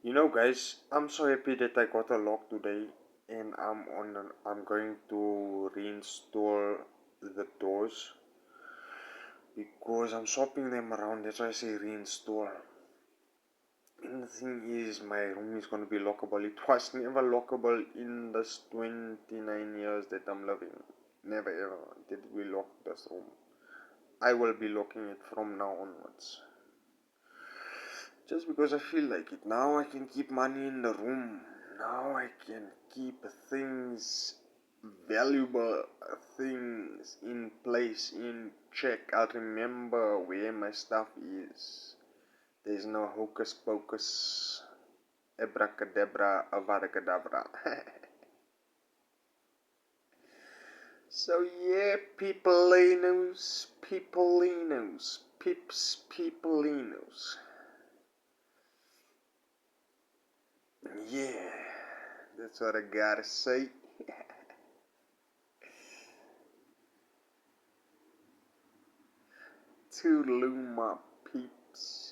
Guys, I'm so happy that I got a lock today, and I'm going to reinstall the doors because I'm swapping them around. That's why I say reinstall. And the thing is, my room is going to be lockable. It was never lockable in this 29 years that I'm living. Never ever did we lock this room. I will be locking it from now onwards. Just because I feel like it. Now I can keep money in the room. Now I can keep things, valuable things in place, in check. I'll remember where my stuff is. There's no hocus pocus, abracadabra, avaracadabra. So yeah, peopleinos. Yeah, that's what I gotta say. Toodaloo, my peeps.